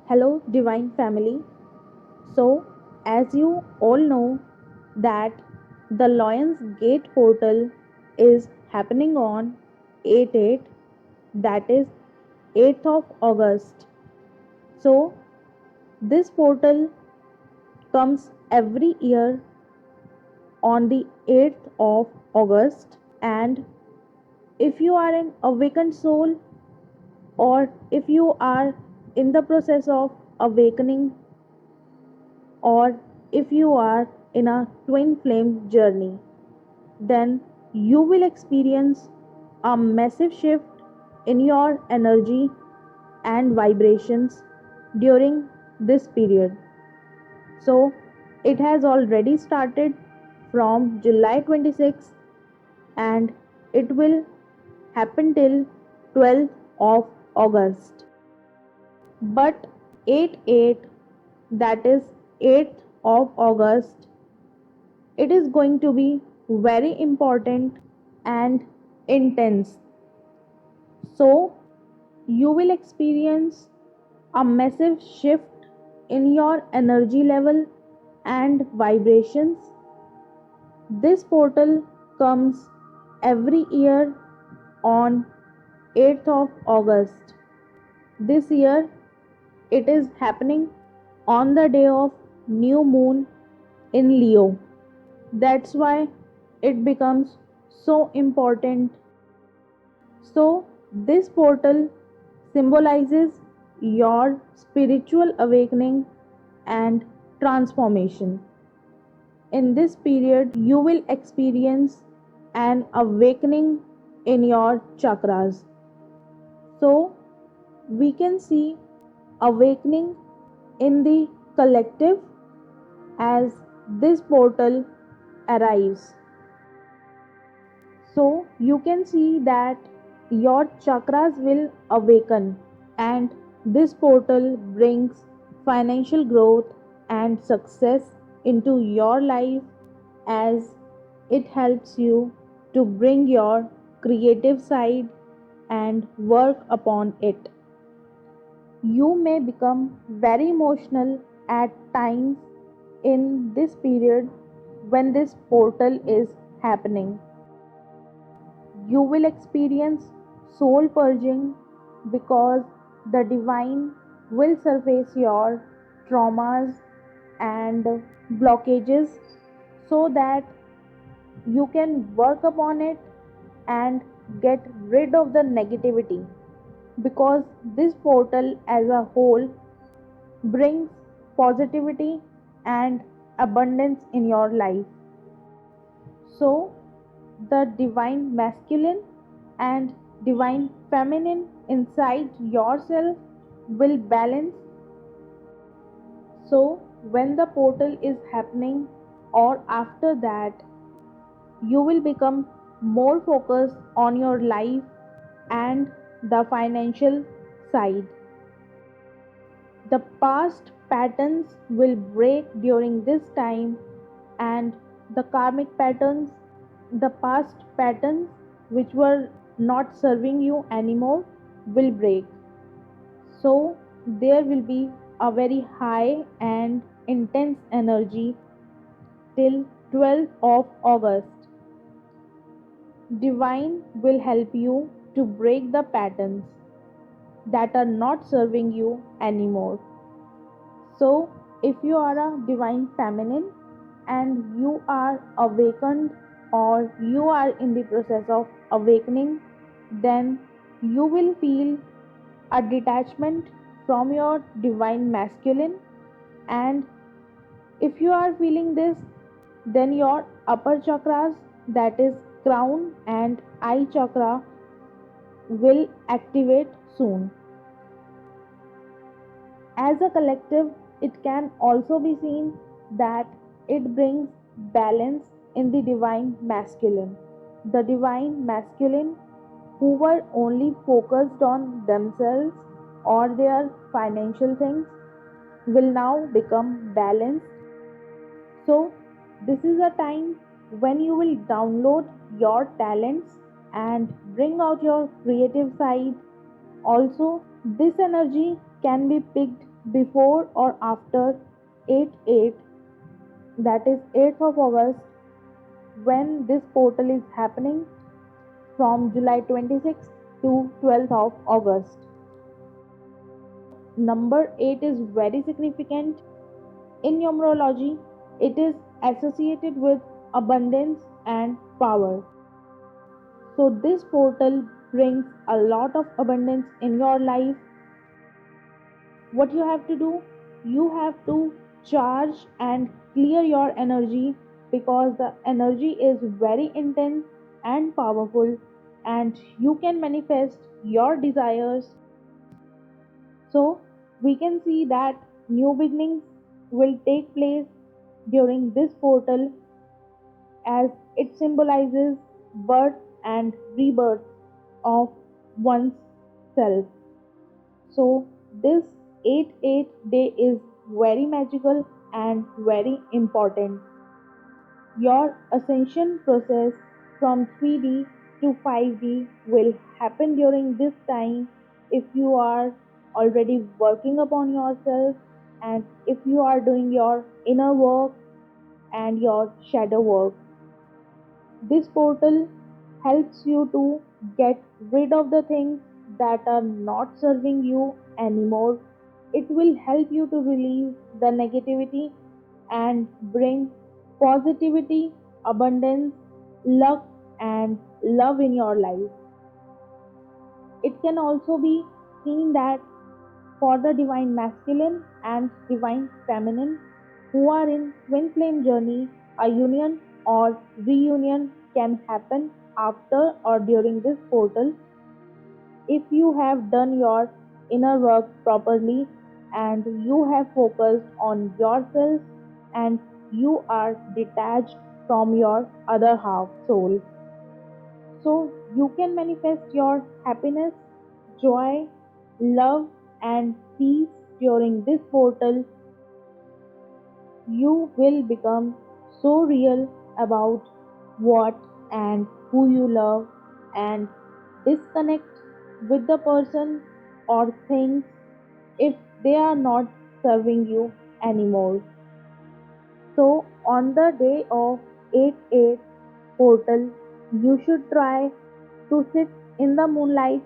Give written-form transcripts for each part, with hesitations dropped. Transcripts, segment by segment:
Hello, Divine Family. So, as you all know, that the Lions Gate portal is happening on 8/8, that is 8th of August. So, this portal comes every year on the 8th of August, and if you are an awakened soul, or if you are in the process of awakening, or if you are in a twin flame journey, then you will experience a massive shift in your energy and vibrations during this period. So, it has already started from July 26th and it will happen till 12th of August. But 8/8, that is 8th of August, it is going to be very important and intense. So, you will experience a massive shift in your energy level and vibrations. This portal comes every year on 8th of August. This year it is happening on the day of new moon in Leo. That's why it becomes so important. So, this portal symbolizes your spiritual awakening and transformation. In this period, you will experience an awakening in your chakras. So, we can see awakening in the collective as this portal arrives. So, you can see that your chakras will awaken, and this portal brings financial growth and success into your life as it helps you to bring your creative side and work upon it. You may become very emotional at times in this period when this portal is happening. You will experience soul purging because the divine will surface your traumas and blockages so that you can work upon it and get rid of the negativity, because this portal as a whole brings positivity and abundance in your life. So, the divine masculine and divine feminine inside yourself will balance. So, when the portal is happening, or after that, you will become more focused on your life and the financial side. The past patterns will break during this time, and the karmic patterns, the past patterns which were not serving you anymore, will break. So, there will be a very high and intense energy till 12th of August. Divine will help you to break the patterns that are not serving you anymore. So, if you are a divine feminine and you are awakened, or you are in the process of awakening, then you will feel a detachment from your divine masculine. And if you are feeling this, then your upper chakras, that is crown and eye chakra, will activate soon. As a collective, it can also be seen that it brings balance in the divine masculine. The divine masculine, who were only focused on themselves or their financial things, will now become balanced. So, this is a time when you will download your talents and bring out your creative side. Also, this energy can be picked before or after 8/8, that is 8th of August, when this portal is happening from July 26th to 12th of August. Number 8 is very significant in numerology. It is associated with abundance and power. So this portal brings a lot of abundance in your life. What you have to do? You have to charge and clear your energy, because the energy is very intense and powerful, and you can manifest your desires. So we can see that new beginnings will take place during this portal, as it symbolizes birth and rebirth of one's self. So this 8/8 day is very magical and very important. Your ascension process from 3D to 5D will happen during this time, if you are already working upon yourself, and if you are doing your inner work and your shadow work. This portal helps you to get rid of the things that are not serving you anymore. It will help you to release the negativity and bring positivity, abundance, luck, and love in your life. It can also be seen that for the divine masculine and divine feminine who are in twin flame journey, a union or reunion can happen after or during this portal, if you have done your inner work properly and you have focused on yourself and you are detached from your other half soul. So you can manifest your happiness, joy, love, and peace during this portal. You will become so real about what and who you love, and disconnect with the person or things if they are not serving you anymore. So, on the day of 8/8 portal, you should try to sit in the moonlight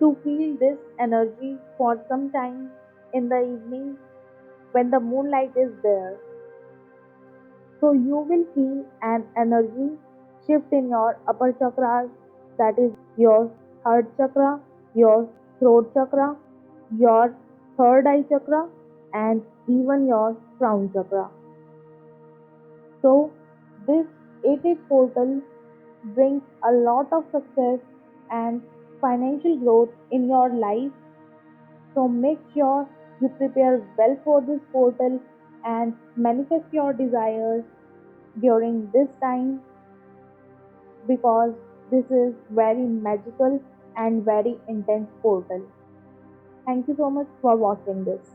to feel this energy for some time in the evening when the moonlight is there. So you will feel an energy shift in your upper chakras, that is your heart chakra, your throat chakra, your third eye chakra, and even your crown chakra. So this 8/8 portal brings a lot of success and financial growth in your life. So make sure you prepare well for this portal and manifest your desires during this time, because this is very magical and very intense portal. Thank you so much for watching this.